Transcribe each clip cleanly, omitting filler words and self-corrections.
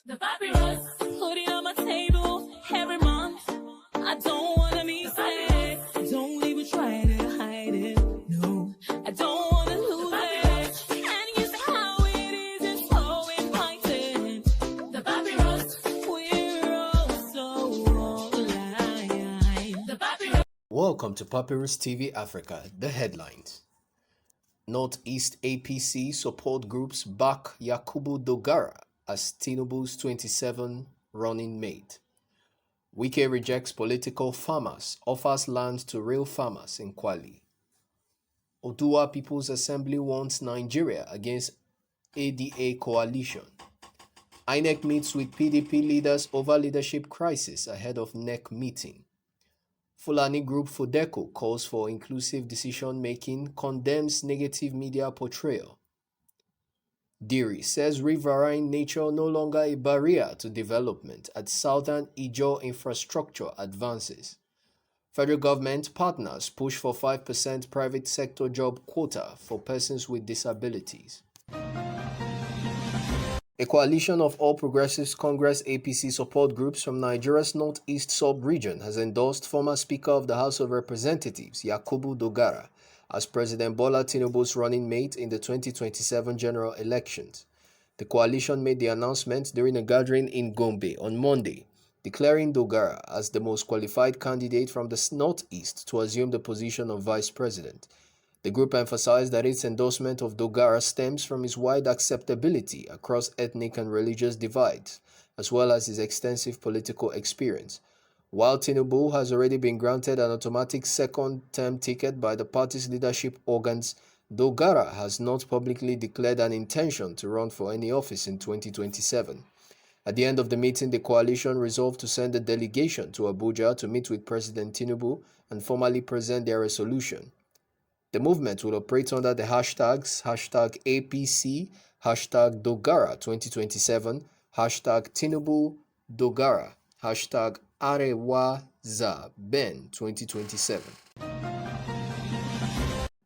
The papyrus, put it on my table every month. I don't wanna be sad. Don't even try to hide it. No, I don't wanna lose it. And you see how it is, it's so inviting. The papyrus, we're all so alive. The papyrus. Welcome to Papyrus TV Africa. The headlines. Northeast APC support groups back Yakubu Dogara as Tinubu'S 27 running mate. Wike rejects political farmers, offers land to real farmers in Kwali. Oduwa People's Assembly wants Nigeria against ADA coalition. INEC meets with PDP leaders over leadership crisis ahead of NEC meeting. Fulani group Fodeco calls for inclusive decision-making, condemns negative media portrayal. Diri says riverine nature no longer a barrier to development as southern Ijaw infrastructure advances. Federal government partners push for 5% private sector job quota for persons with disabilities. A coalition of All Progressives Congress APC support groups from Nigeria's northeast sub-region has endorsed former Speaker of the House of Representatives Yakubu Dogara as President Bola Tinubu's running mate in the 2027 general elections. The coalition made the announcement during a gathering in Gombe on Monday, declaring Dogara as the most qualified candidate from the northeast to assume the position of vice president. The group emphasized that its endorsement of Dogara stems from his wide acceptability across ethnic and religious divides, as well as his extensive political experience. While Tinubu has already been granted an automatic second-term ticket by the party's leadership organs, Dogara has not publicly declared an intention to run for any office in 2027. At the end of the meeting, the coalition resolved to send a delegation to Abuja to meet with President Tinubu and formally present their resolution. The movement will operate under the hashtags #APC, #Dogara2027, #Tinubu Dogara, #ArewaZaBen2027.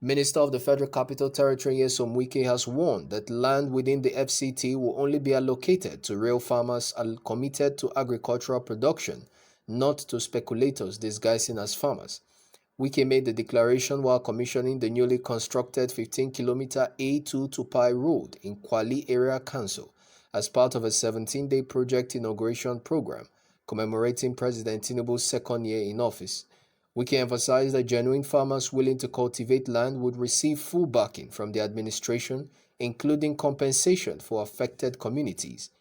Minister of the Federal Capital Territory Nyesom Wike has warned that land within the FCT will only be allocated to real farmers committed to agricultural production, not to speculators disguising as farmers. Wike made the declaration while commissioning the newly constructed 15-kilometer A2 Tupai Road in Kwali Area Council as part of a 17-day project inauguration program commemorating President Tinubu's second year in office. Wike emphasized that genuine farmers willing to cultivate land would receive full backing from the administration, including compensation for affected communities.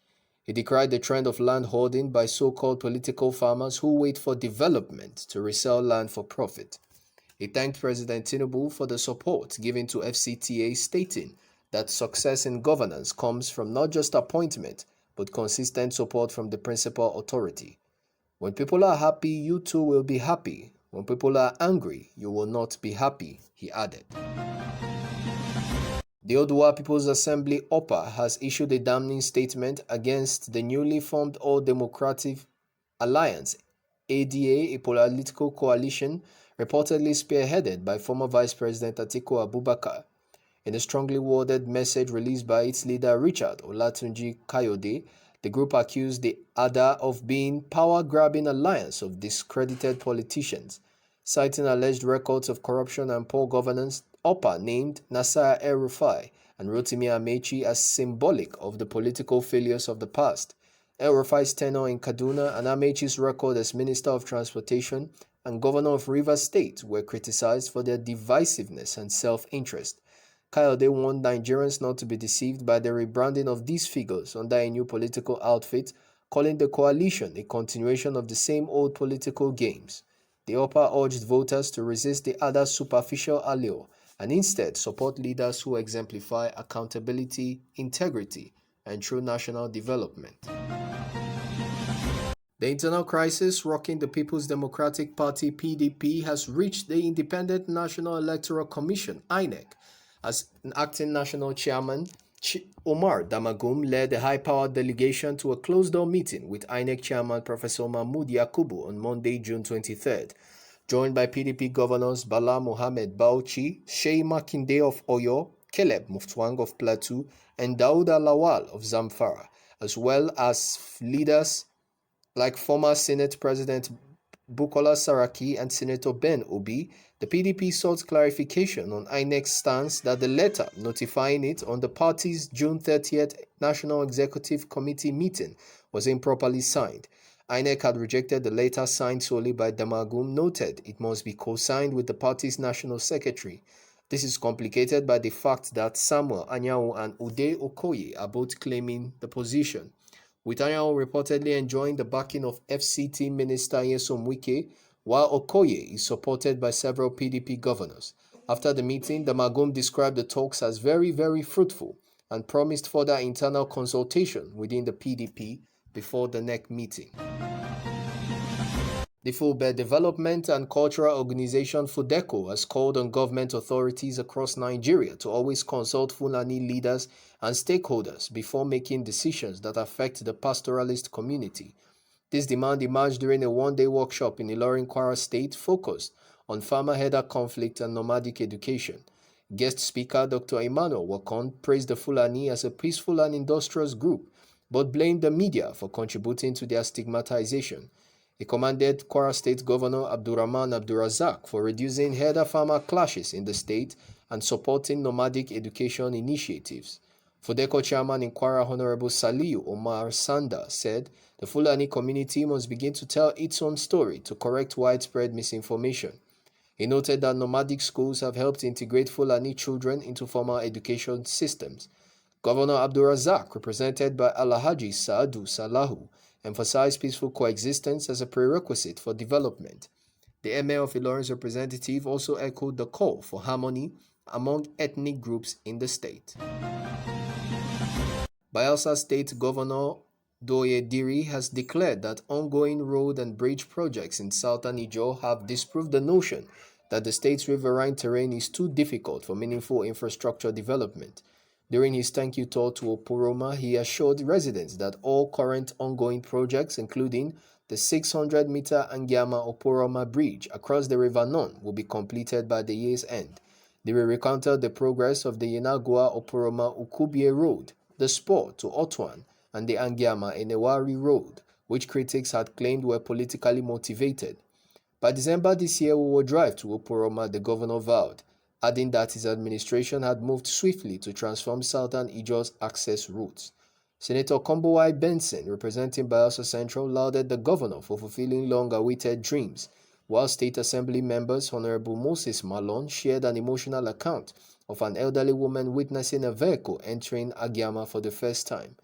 He decried the trend of land hoarding by so-called political farmers who wait for development to resell land for profit. He thanked President Tinubu for the support given to FCTA, stating that success in governance comes from not just appointment, but consistent support from the principal authority. When people are happy, you too will be happy. When people are angry, you will not be happy, he added. The Oduwa People's Assembly (OPA) has issued a damning statement against the newly formed All Democratic Alliance (ADA), a political coalition reportedly spearheaded by former Vice President Atiku Abubakar. In a strongly worded message released by its leader Richard Olatunji Kayode, the group accused the ADA of being power-grabbing alliance of discredited politicians. Citing alleged records of corruption and poor governance, OPA named Nasir El-Rufai and Rotimi Amechi as symbolic of the political failures of the past. El-Rufai's tenure in Kaduna and Amechi's record as Minister of Transportation and Governor of Rivers State were criticized for their divisiveness and self-interest. Kayode warned Nigerians not to be deceived by the rebranding of these figures under a new political outfit, calling the coalition a continuation of the same old political games. The OPA urged voters to resist the other superficial allure and instead support leaders who exemplify accountability, integrity, and true national development. The internal crisis rocking the People's Democratic Party (PDP) has reached the Independent National Electoral Commission (INEC) as an acting national chairman. Omar Damagum led a high-powered delegation to a closed-door meeting with INEC chairman Professor Mahmood Yakubu on Monday, June 23rd. Joined by PDP governors Bala Mohammed Bauchi, Shey Makinde of Oyo, Caleb Muftwang of Plateau, and Dauda Lawal of Zamfara. as well as leaders like former Senate President Bukola Saraki and Senator Ben Obi. The PDP sought clarification on INEC's stance that the letter notifying it on the party's June 30th National Executive Committee meeting was improperly signed. INEC had rejected the letter signed solely by Damagum, noted it must be co-signed with the party's national secretary. This is complicated by the fact that Samuel Anyanwu and Ude Okoye are both claiming the position, with Anyanwu reportedly enjoying the backing of FCT Minister Nyesom Wike, while Okoye is supported by several PDP governors. After the meeting, Damagum described the talks as very, very fruitful and promised further internal consultation within the PDP before the next meeting. The Fulbe Development and Cultural Organization FUDECO has called on government authorities across Nigeria to always consult Fulani leaders and stakeholders before making decisions that affect the pastoralist community. This demand emerged during a one-day workshop in Ilorin, Kwara State focused on farmer-herder conflict and nomadic education. Guest speaker Dr. Emmanuel Wakon praised the Fulani as a peaceful and industrious group, but blamed the media for contributing to their stigmatization. He commended Kwara State Governor Abdurrahman Abdurazak for reducing herder-farmer clashes in the state and supporting nomadic education initiatives. FUDECO chairman in Kwara Honorable Saliu Omar Sanda said the Fulani community must begin to tell its own story to correct widespread misinformation. He noted that nomadic schools have helped integrate Fulani children into formal education systems. Governor Abdurazak, represented by Alhaji Saadu Salahu, emphasized peaceful coexistence as a prerequisite for development. The Emir of Ilorin's representative also echoed the call for harmony among ethnic groups in the state. Bayelsa State Governor Doye Diri has declared that ongoing road and bridge projects in southern Ijaw have disproved the notion that the state's riverine terrain is too difficult for meaningful infrastructure development. During his thank you tour to Oporoma, he assured residents that all current ongoing projects, including the 600-meter Angiama-Oporoma Bridge across the River Non, will be completed by the year's end. They will recounted the progress of the Yenagua-Oporoma-Ukubie Road, the spur to Otwan, and the Angiama-Enewari Road, which critics had claimed were politically motivated. By December this year, we will drive to Oporoma, the governor vowed, adding that his administration had moved swiftly to transform southern Ijaw's access routes. Senator Kombowai Benson, representing Bayelsa Central, lauded the governor for fulfilling long-awaited dreams, while State Assembly members Honorable Moses Malone shared an emotional account of an elderly woman witnessing a vehicle entering Agiama for the first time.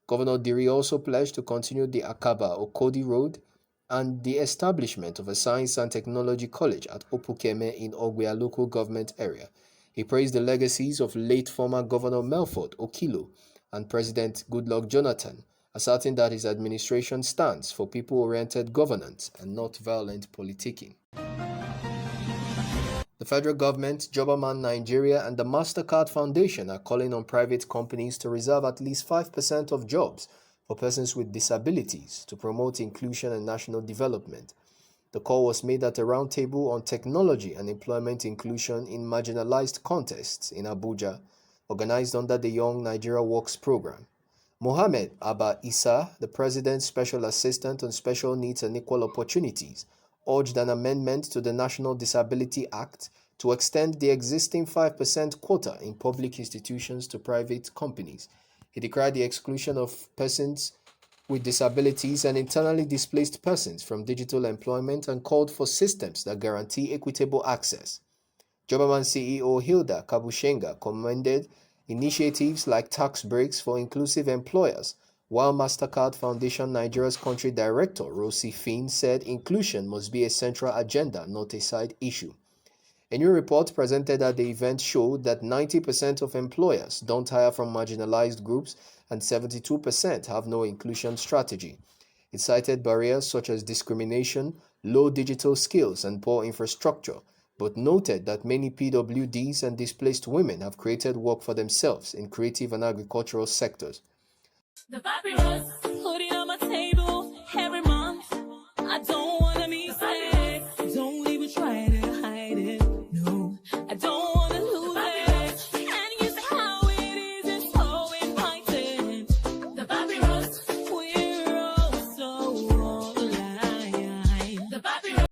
Governor Diri also pledged to continue the Akaba-Okodi Road and the establishment of a Science and Technology College at Opukeme in Ogwea local government area. He praised the legacies of late former Governor Melford Okilo and President Goodluck Jonathan, asserting that his administration stands for people-oriented governance and not violent politicking. The federal government, Jobberman Nigeria, and the MasterCard Foundation are calling on private companies to reserve at least 5% of jobs for persons with disabilities to promote inclusion and national development. The call was made at a roundtable on technology and employment inclusion in marginalized contexts in Abuja, organized under the Young Nigeria Works program. Mohammed Abba Issa, the President's Special Assistant on Special Needs and Equal Opportunities, urged an amendment to the National Disability Act to extend the existing 5% quota in public institutions to private companies. He decried the exclusion of persons with disabilities and internally displaced persons from digital employment and called for systems that guarantee equitable access. Jobberman CEO Hilda Kabushenga commended initiatives like tax breaks for inclusive employers, while MasterCard Foundation Nigeria's country director Rosie Finn said inclusion must be a central agenda, not a side issue. A new report presented at the event showed that 90% of employers don't hire from marginalized groups and 72% have no inclusion strategy. It cited barriers such as discrimination, low digital skills, and poor infrastructure, but noted that many PWDs and displaced women have created work for themselves in creative and agricultural sectors. The papyrus,